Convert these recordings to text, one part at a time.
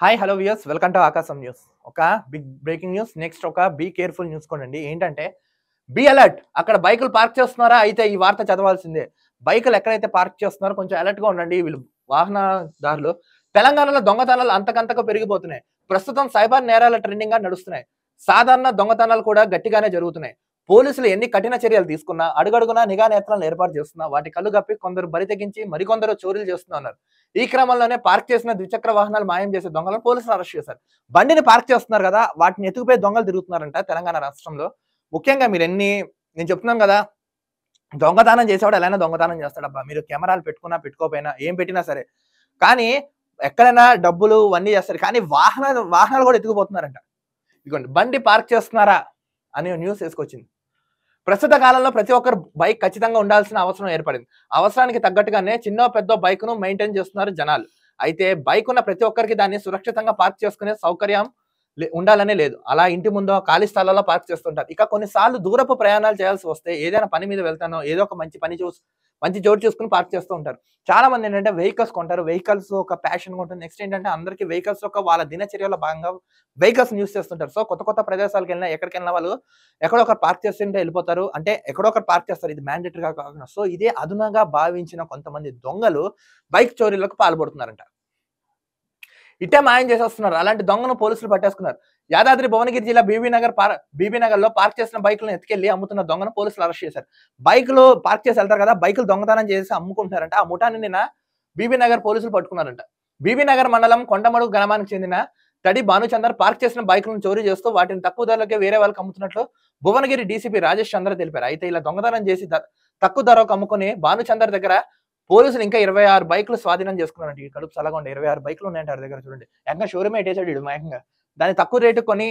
Hi hello viewers welcome to ఆకాశం news. ఒక big breaking news. Next ఒక be careful news కొనండి. ఏంటంటే బీ అలర్ట్. అక్కడ బైకులు పార్క్ చేస్తున్నారా? అయితే ఈ వార్త చదవాల్సిందే. బైకులు ఎక్కడైతే పార్క్ చేస్తున్నారో కొంచెం అలర్ట్‌గా ఉండండి. వీళ్ళు వాహనదారులు. తెలంగాణలో దొంగతనాలు అంతకంతకు పెరిగిపోతున్నాయి. ప్రస్తుతం సైబర్ నేరాల ట్రెండింగ్‌గా నడుస్తున్నాయి. సాధారణ దొంగతనాలు కూడా గట్టిగానే జరుగుతున్నాయి. పోలీసులు ఎన్ని కఠిన చర్యలు తీసుకున్నా, అడుగడుగునా నిఘా నేత్రాలను ఏర్పాటు చేస్తున్నా, వాటి కళ్ళు గప్పి కొందరు బరి తెగించి మరికొందరు చోరీలు చేస్తూ ఉన్నారు. ఈ క్రమంలోనే పార్క్ చేసిన ద్విచక్ర వాహనాలు మాయం చేసే దొంగలను పోలీసులు అరెస్ట్ చేశారు. బండిని పార్క్ చేస్తున్నారు కదా, వాటిని ఎత్తుకుపోయి దొంగలు తిరుగుతున్నారంట తెలంగాణ రాష్ట్రంలో. ముఖ్యంగా నేను చెప్తున్నాను కదా, దొంగతనం చేసేవాడు ఎలాగైనా దొంగతనం చేస్తాడబ్బా. మీరు కెమెరాలు పెట్టుకున్నా పెట్టుకోకపోయినా ఏం పెట్టినా సరే. కానీ ఎక్కడైనా డబ్బులు ఇవన్నీ చేస్తారు. కానీ వాహనాలు కూడా ఎత్తుకుపోతున్నారంట. ఇదిగోండి, బండి పార్క్ చేస్తున్నారా అనే న్యూస్ తీసుకొచ్చింది. ప్రస్తుత కాలంలో ప్రతి ఒక్కరు బైక్ ఖచ్చితంగా ఉండాల్సిన అవసరం ఏర్పడింది. అవసరానికి తగ్గట్టుగానే చిన్నో పెద్దో బైక్‌ను మెయింటైన్ చేస్తున్నారు జనాలు. అయితే బైక్ ఉన్న ప్రతి ఒక్కరికి దాన్ని సురక్షితంగా పార్క్ చేసుకునే సౌకర్యం ఉండాలనే లేదు. అలా ఇంటి ముందో ఖాళీ స్థలాల్లో పార్క్ చేస్తుంటారు. ఇక కొన్నిసార్లు దూరపు ప్రయాణాలు చేయాల్సి వస్తే ఏదైనా పని మీద వెళ్తానో ఏదో ఒక మంచి చోటు చూసుకొని పార్క్ చేస్తూ ఉంటారు. చాలా మంది ఏంటంటే వెహికల్స్ కొంటారు. వెహికల్స్ ఒక ప్యాషన్‌గా ఉంటుంది. నెక్స్ట్ ఏంటంటే అందరికీ వెహికల్స్ ఒక వాళ్ళ దినచర్యలో భాగంగా వెహికల్స్‌ని యూజ్ చేస్తుంటారు. సో కొత్త కొత్త ప్రదేశాలకెళ్ళినా ఎక్కడికెళ్ళినా వాళ్ళు ఎక్కడో ఒకటి పార్క్ చేస్తుంటే వెళ్ళిపోతారు. అంటే ఎక్కడో ఒకటి పార్క్ చేస్తారు. ఇది మ్యాండేటరీగా కాకుండా. సో ఇదే అదునుగా భావించిన కొంతమంది దొంగలు బైక్ చోరీలకు పాల్పడుతున్నారంట. ఇట్టే మాయం చేసేస్తున్నారు. అలాంటి దొంగను పోలీసులు పట్టేసుకున్నారు. యాదాద్రి భువనగిరి జిల్లా బీబీనగర్‌లో పార్క్ చేసిన బైకులను ఎత్తుకెళ్లి అమ్ముతున్న దొంగను పోలీసులు అరెస్ట్ చేశారు. బైకులు పార్క్ చేసి వెళ్తారు కదా, బైకులు దొంగతనం చేసి అమ్ముకుంటున్నారంట. ఆ ముఠాని నిన్న బీబీనగర్ పోలీసులు పట్టుకున్నారంట. బీబీనగర్ మండలం కొండమడుగు గ్రామానికి చెందిన తడి భానుచందర్ పార్క్ చేసిన బైకులను చోరీ చేస్తూ వాటిని తక్కువ ధరలకే వేరే వాళ్ళకి అమ్ముతున్నట్లు భువనగిరి డీసీపీ రాజేష్ చంద్ర తెలిపారు. అయితే ఇలా దొంగతనం చేసి తక్కువ ధరకు అమ్ముకుని భానుచందర్ దగ్గర పోలీసులు ఇంకా 26 బైకులు స్వాధీనం చేసుకున్నారంట. ఈ కడుపు చల్లగా ఉండే 26 బైకులు ఉన్నాయంట ఆడి దగ్గర. చూడండి, ఏకంగా షోరూమ్ ఎట్టేసాడు ఈడు ఏకంగా. దాన్ని తక్కువ రేటు కొని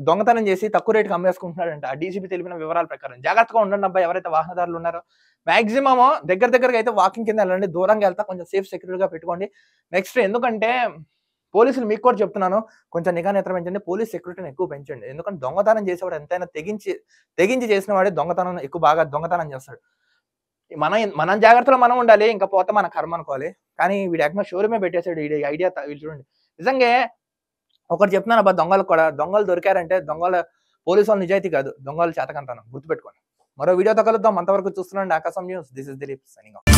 దొంగతనం చేసి తక్కువ రేటుకి అమ్మేసుకుంటున్నాడంట. ఆ డీసీపీ తెలిపిన వివరాల ప్రకారం. జాగ్రత్తగా ఉండండి అబ్బాయి, ఎవరైతే వాహనదారులు ఉన్నారో. మాక్సిమం దగ్గరగా అయితే వాకింగ్ కింద వెళ్ళండి. దూరంగా వెళ్తా కొంచెం సేఫ్ సెక్యూర్‌గా పెట్టుకోండి. నెక్స్ట్ ఎందుకంటే పోలీసులు మీకు కూడా చెప్తున్నాను, కొంచెం నిఘా నేత్రం పెంచండి. పోలీస్ సెక్యూరిటీని ఎక్కువ పెంచండి. ఎందుకంటే దొంగతనం చేసేవాడు ఎంతైనా తెగించి చేసిన వాడే బాగా దొంగతనం చేస్తాడు. మనం జాగ్రత్తలో మనం ఉండాలి. ఇంకా పోతే మన కర్మ అనుకోవాలి. కానీ వీడు ఏకంగా షోరూమే పెట్టేసాడు. ఈ ఐడియా వీళ్ళు చూడండి. నిజంగే ఒకటి చెప్తున్నానబ్బా, దొంగలు దొరికారంటే పోలీసు వాళ్ళు నిజాయితీ కాదు. దొంగలు చేతకంతనం గుర్తుపెట్టుకోండి. మరో వీడియోతో కలుద్దాం. అంతవరకు చూస్తున్నాండి ఆకాశం news. This is Dilip signing off.